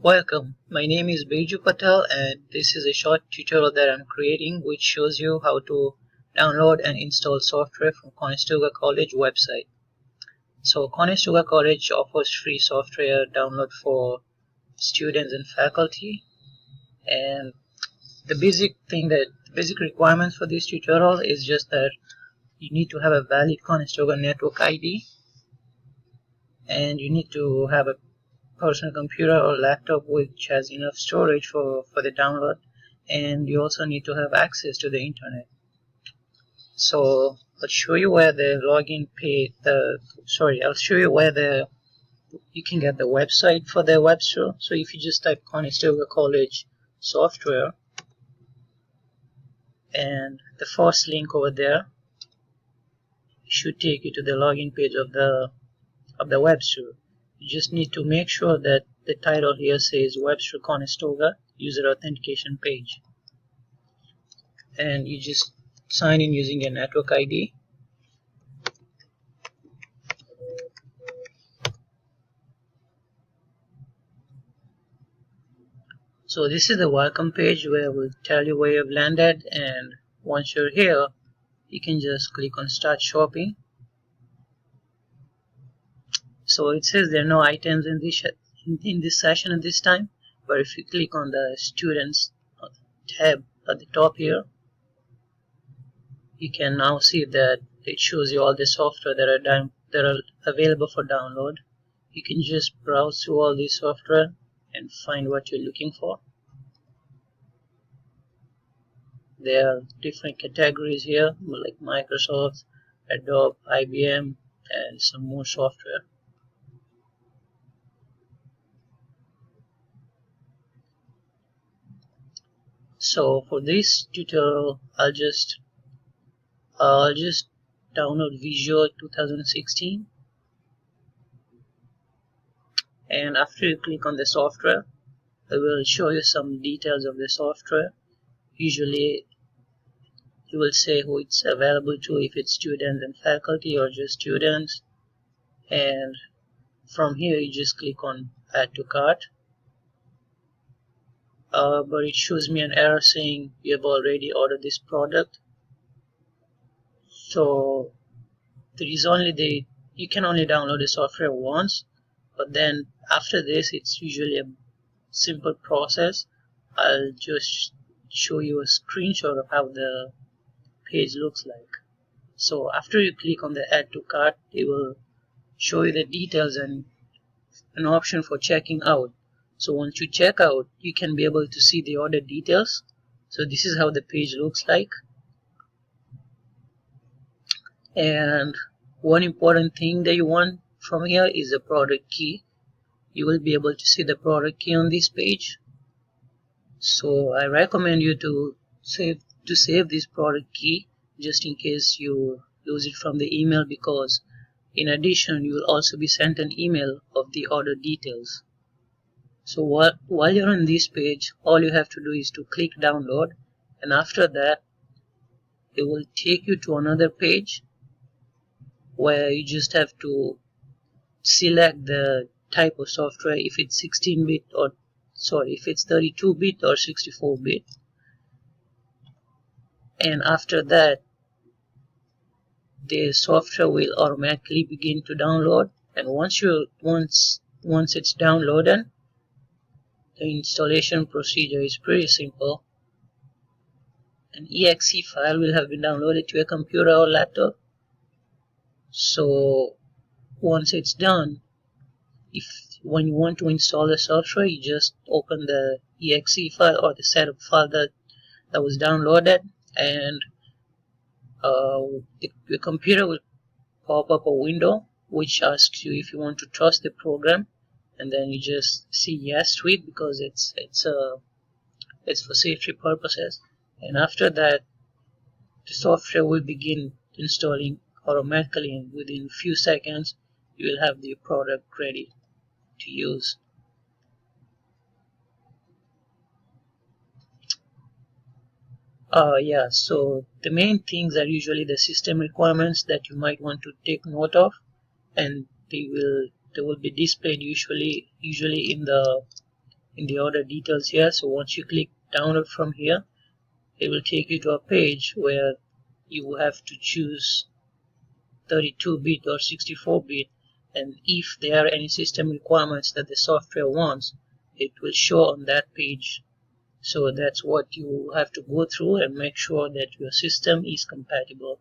Welcome, my name is Beju Patel and this is a short tutorial that I'm creating which shows you how to download and install software from Conestoga College website. So Conestoga College offers free software download for students and faculty, and the basic requirements for this tutorial is just that you need to have a valid Conestoga network ID and you need to have a personal computer or laptop which has enough storage for the download, and you also need to have access to the internet. So I'll show you where the login page I'll show you where you can get the website for the web store. So if you just type Conestoga College software, and the first link over there should take you to the login page of the web store. You just need to make sure that the title here says Webster Conestoga User Authentication Page, and you just sign in using a network ID. So this is the welcome page where we'll tell you where you've landed, and once you're here you can just click on Start Shopping. So it says there are no items in this session at this time, but if you click on the Students tab at the top here, you can now see that it shows you all the software that are available for download. You can just browse through all this software and find what you're looking for. There are different categories here like Microsoft, Adobe, IBM, and some more software. So for this tutorial, I'll just download Visual 2016, and after you click on the software, it will show you some details of the software. Usually it will say who it's available to, if it's students and faculty or just students, and from here you just click on Add to Cart. But it shows me an error saying you have already ordered this product. So there is you can only download the software once, but then after this it's usually a simple process. I'll just show you a screenshot of how the page looks like. So after you click on the Add to Cart, it will show you the details and an option for checking out. So once you check out, you can be able to see the order details. So this is how the page looks like. And one important thing that you want from here is the product key. You will be able to see the product key on this page. So I recommend you to save this product key just in case you lose it from the email, because in addition you will also be sent an email of the order details. So while you're on this page, all you have to do is to click download, and after that it will take you to another page where you just have to select the type of software, if it's 16-bit or if it's 32-bit or 64-bit, and after that the software will automatically begin to download. And once it's downloaded, the installation procedure is pretty simple. An exe file will have been downloaded to a computer or laptop. So once it's done, when you want to install the software, you just open the exe file or the setup file that was downloaded, and the computer will pop up a window which asks you if you want to trust the program, and then you just say yes to it because it's for safety purposes. And after that, the software will begin installing automatically, and within a few seconds you will have the product ready to use. So the main things are usually the system requirements that you might want to take note of, and they will be displayed usually in in the order details here. So once you click download from here, it will take you to a page where you have to choose 32-bit or 64-bit, and if there are any system requirements that the software wants, it will show on that page. So that's what you have to go through and make sure that your system is compatible.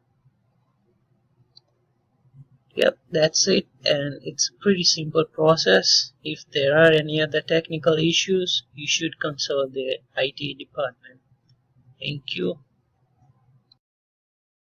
Yep, that's it, and it's a pretty simple process. If there are any other technical issues, you should consult the IT department. Thank you.